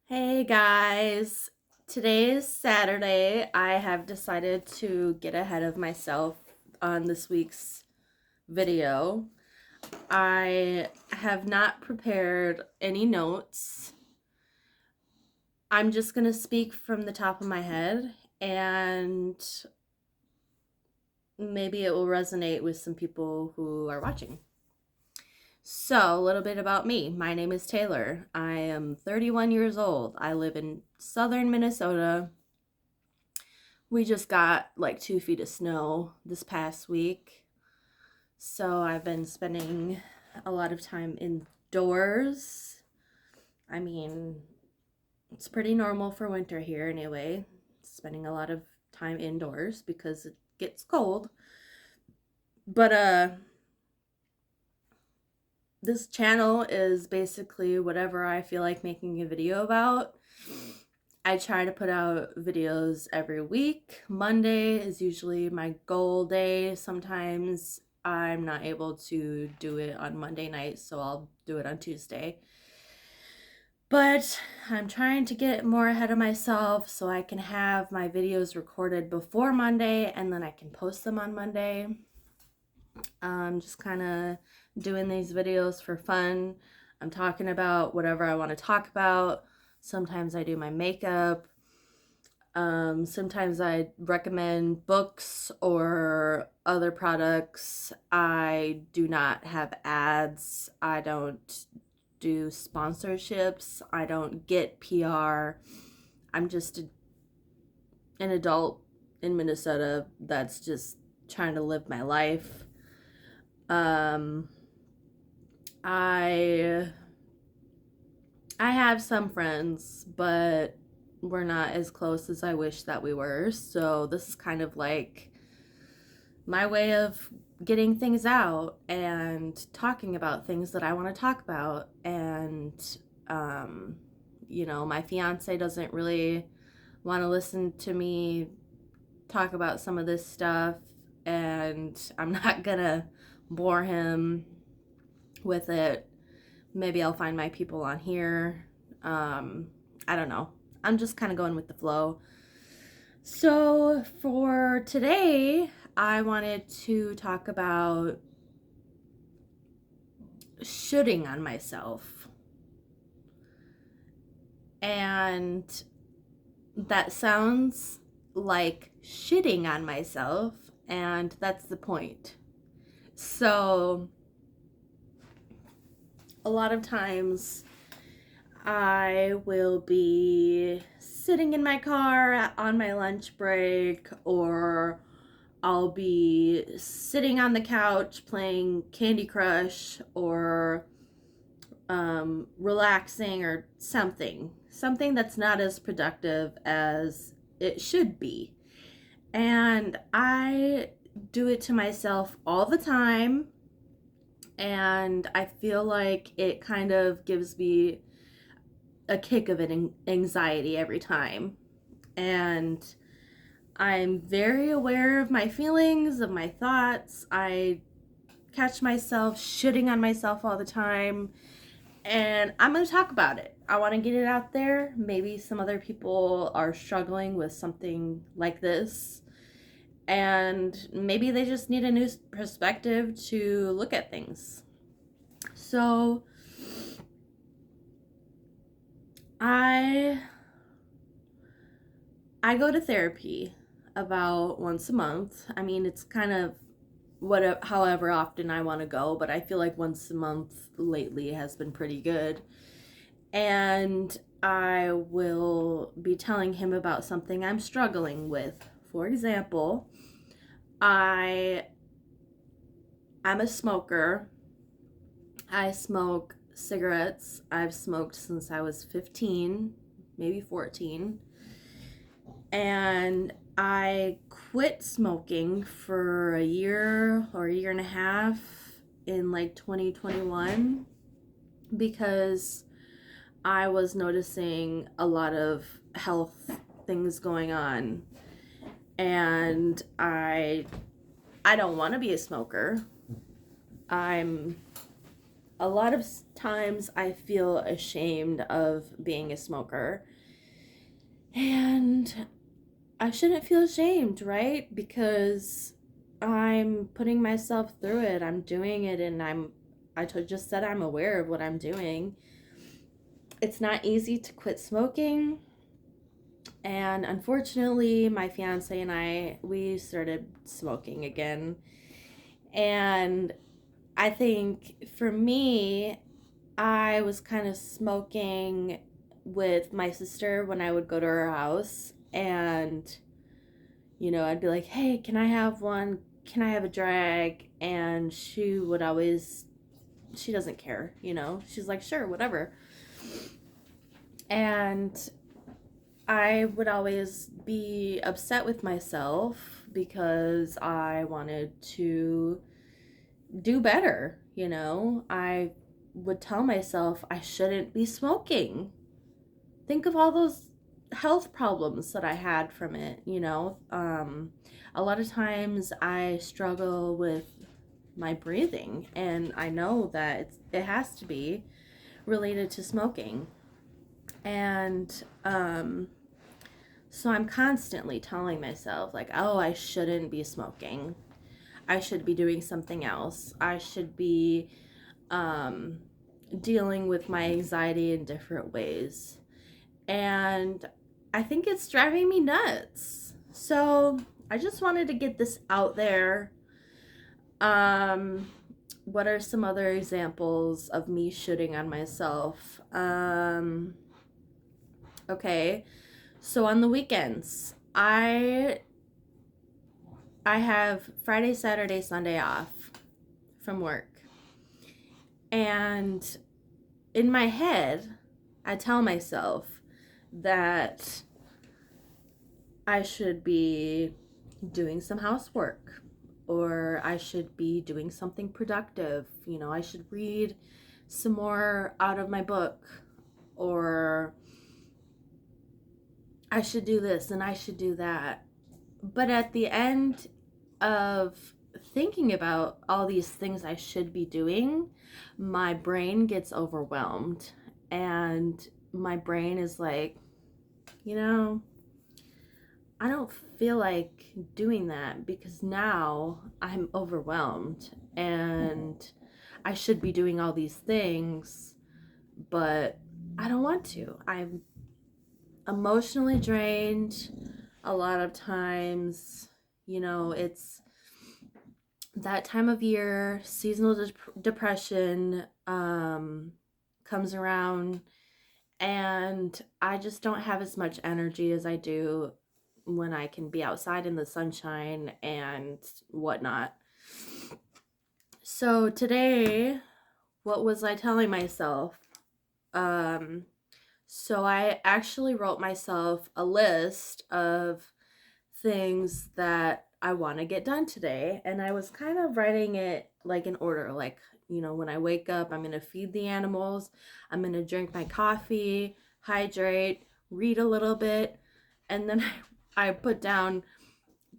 Hey guys, today is Saturday. I have decided to get ahead of myself on this week's video. I have not prepared any notes. I'm just going to speak from the top of my head and maybe it will resonate with some people who are watching. So, a little bit about me. My name is Taylor. I am 31 years old. I live in southern Minnesota. We just got like 2 feet of snow this past week. So I've been spending a lot of time indoors. I mean, it's pretty normal for winter here anyway. Spending a lot of time indoors because it gets cold. But this channel is basically whatever I feel like making a video about. I try to put out videos every week. Monday is usually my goal day. Sometimes I'm not able to do it on Monday night, so I'll do it on Tuesday. But I'm trying to get more ahead of myself so I can have my videos recorded before Monday and then I can post them on Monday. I'm just kind of doing these videos for fun. I'm talking about whatever I want to talk about. Sometimes I do my makeup. Sometimes I recommend books or other products. I do not have ads. I don't do sponsorships. I don't get PR. I'm just an adult in Minnesota that's just trying to live my life. Um, I I have some friends, but we're not as close as I wish that we were. So this is kind of like my way of getting things out and talking about things that I want to talk about. And, um, my fiance doesn't really want to listen to me talk about some of this stuff. And I'm not gonna bore him with it. Maybe I'll find my people on here. Um, I don't know. I'm just kind of going with the flow. So for today, I wanted to talk about shooting on myself. And that sounds like shitting on myself, and that's the point. So a lot of times I will be sitting in my car on my lunch break, or I'll be sitting on the couch playing Candy Crush or relaxing or something that's not as productive as it should be. And I do it to myself all the time, and I feel like it kind of gives me a kick of an anxiety every time. And I'm very aware of my feelings, of my thoughts. I catch myself shitting on myself all the time, and I'm going to talk about it. I want to get it out there. Maybe some other people are struggling with something like this, and maybe they just need a new perspective to look at things. So, I I go to therapy about once a month. I mean, it's kind of whatever, however often I want to go, but I feel like once a month lately has been pretty good. And I will be telling him about something I'm struggling with. For example, I I'm a smoker. I smoke cigarettes. I've smoked since I was 15, maybe 14. And I quit smoking for a year or a year and a half in like 2021 because I was noticing a lot of health things going on, and I don't want to be a smoker. I'm A lot of times I feel ashamed of being a smoker. And I shouldn't feel ashamed, right? Because I'm putting myself through it. I'm doing it, and just said I'm aware of what I'm doing. It's not easy to quit smoking. And unfortunately, my fiance and we started smoking again. And I think for me, I was kind of smoking with my sister when I would go to her house. And, I'd be like, hey, can I have one? Can I have a drag? And she doesn't care, She's like, sure, whatever. And I would always be upset with myself because I wanted to do better, I would tell myself I shouldn't be smoking. Think of all those health problems that I had from it. A lot of times I struggle with my breathing, and I know that it has to be related to smoking. And so I'm constantly telling myself, like, oh, I shouldn't be smoking. I should be doing something else. I should be um, dealing with my anxiety in different ways. And I think it's driving me nuts. So I just wanted to get this out there. Um, what are some other examples of me shooting on myself? Okay, so on the weekends, I have Friday, Saturday, Sunday off from work. And in my head, I tell myself that I should be doing some housework, or I should be doing something productive. I should read some more out of my book, or I should do this and I should do that. But at the end of thinking about all these things I should be doing, my brain gets overwhelmed. And my brain is like, you know, I don't feel like doing that because now I'm overwhelmed and I should be doing all these things, but I don't want to. I'm emotionally drained a lot of times. It's that time of year, seasonal depression comes around, and I just don't have as much energy as I do when I can be outside in the sunshine and whatnot. So today, what was I telling myself? Um, so I actually wrote myself a list of things that I want to get done today. And I was kind of writing it like in order. Like, when I wake up, I'm going to feed the animals, I'm going to drink my coffee, hydrate, read a little bit, and then I put down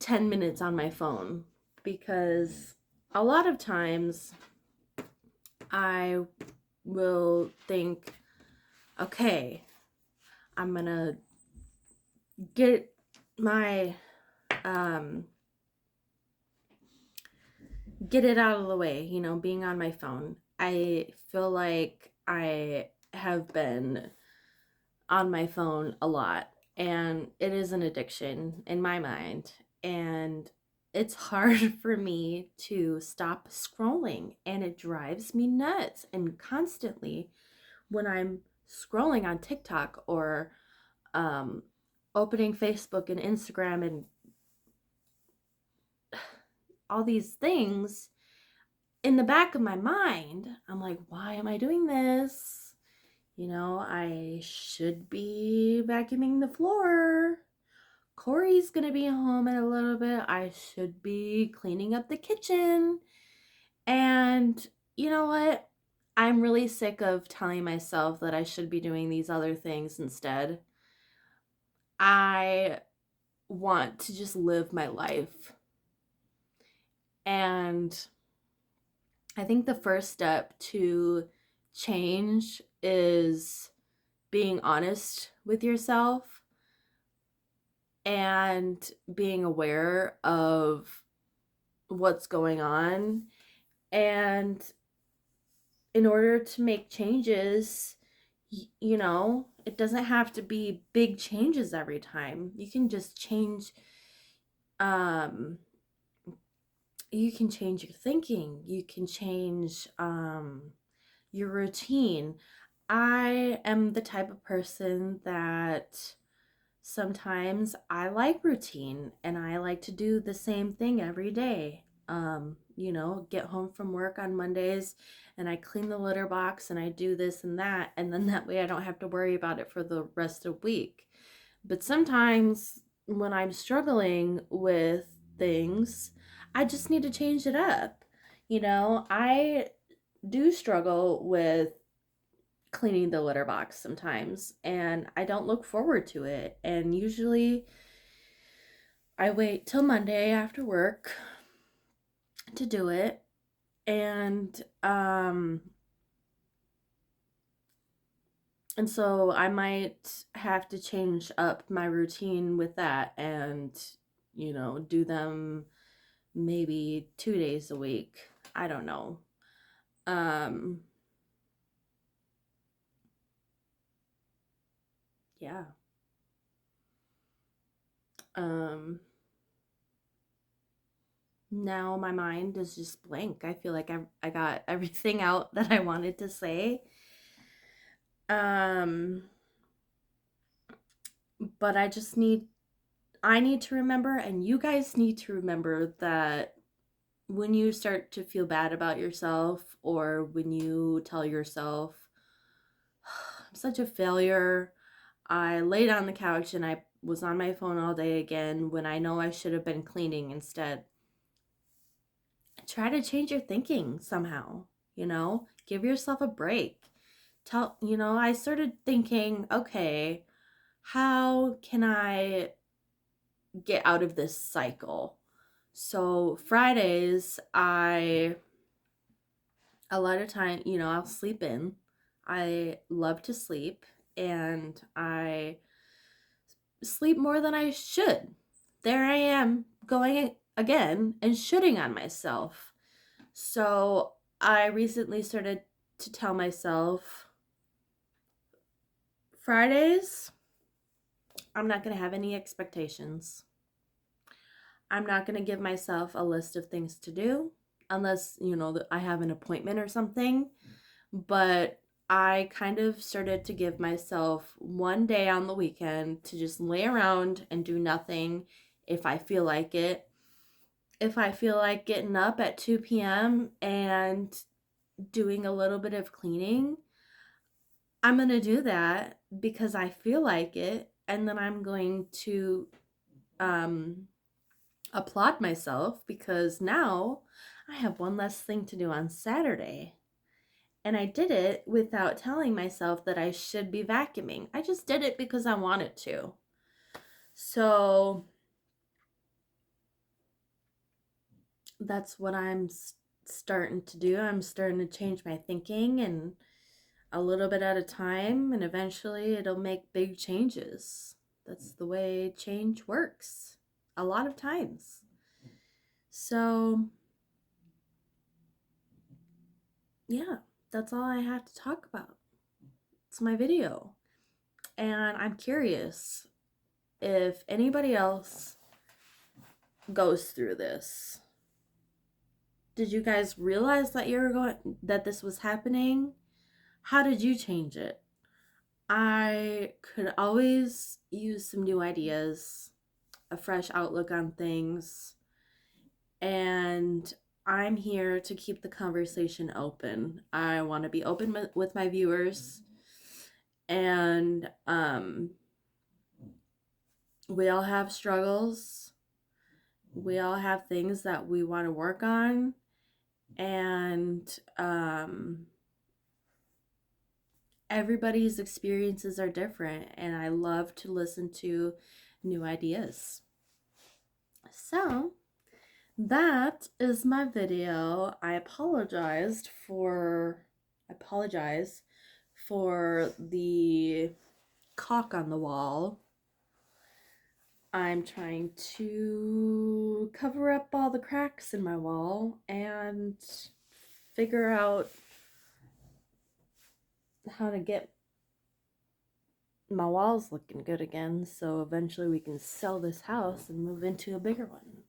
10 minutes on my phone because a lot of times I will think, okay, I'm going to get my um get it out of the way, being on my phone. I feel like I have been on my phone a lot, and it is an addiction in my mind. And it's hard for me to stop scrolling, and it drives me nuts. And constantly, when I'm scrolling on TikTok or um, opening Facebook and Instagram and all these things, in the back of my mind, I'm like, why am I doing this? I should be vacuuming the floor. Corey's going to be home in a little bit. I should be cleaning up the kitchen. And you know what? I'm really sick of telling myself that I should be doing these other things instead. I want to just live my life. And I think the first step to change is being honest with yourself and being aware of what's going on. And in order to make changes, it doesn't have to be big changes every time. Um you can change your thinking. You can change your routine. I am the type of person that sometimes I like routine and I like to do the same thing every day. Get home from work on Mondays and I clean the litter box and I do this and that, and then that way I don't have to worry about it for the rest of the week. But sometimes when I'm struggling with things, I just need to change it up. I do struggle with cleaning the litter box sometimes, and I don't look forward to it. And usually I wait till Monday after work to do it. And so I might have to change up my routine with that and do them maybe 2 days a week. I don't know. Um yeah. Um Now my mind is just blank. I feel like I got everything out that I wanted to say. Um but I need to remember, and you guys need to remember, that when you start to feel bad about yourself, or when you tell yourself, I'm such a failure, I laid on the couch and I was on my phone all day again when I know I should have been cleaning instead, try to change your thinking somehow. Give yourself a break. I started thinking, okay, how can I get out of this cycle? So Fridays, a lot of time, I'll sleep in. I love to sleep, and I sleep more than I should. There I am going again and shooting on myself. So I recently started to tell myself, Fridays, I'm not going to have any expectations. I'm not going to give myself a list of things to do unless, that I have an appointment or something. But I kind of started to give myself one day on the weekend to just lay around and do nothing if I feel like it. If I feel like getting up at 2 p.m. and doing a little bit of cleaning, I'm going to do that because I feel like it. And then I'm going to um, applaud myself because now I have one less thing to do on Saturday. And I did it without telling myself that I should be vacuuming. I just did it because I wanted to. So that's what I'm starting to do. I'm starting to change my thinking, and a little bit at a time, and eventually it'll make big changes. That's the way change works a lot of times. So, yeah, that's all I have to talk about. It's my video. And I'm curious if anybody else goes through this. Did you guys realize that this was happening? How did you change it? I could always use some new ideas, a fresh outlook on things, and I'm here to keep the conversation open. I want to be open with my viewers, and we all have struggles. We all have things that we want to work on, and everybody's experiences are different, and I love to listen to new ideas. So, that is my video. I apologize for the caulk on the wall. I'm trying to cover up all the cracks in my wall and figure out how to get my walls looking good again so eventually we can sell this house and move into a bigger one.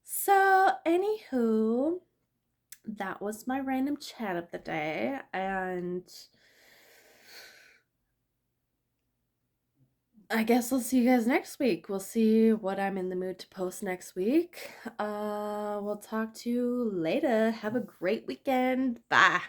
So, anywho, that was my random chat of the day, and I guess I'll see you guys next week. We'll see what I'm in the mood to post next week. We'll talk to you later. Have a great weekend. Bye.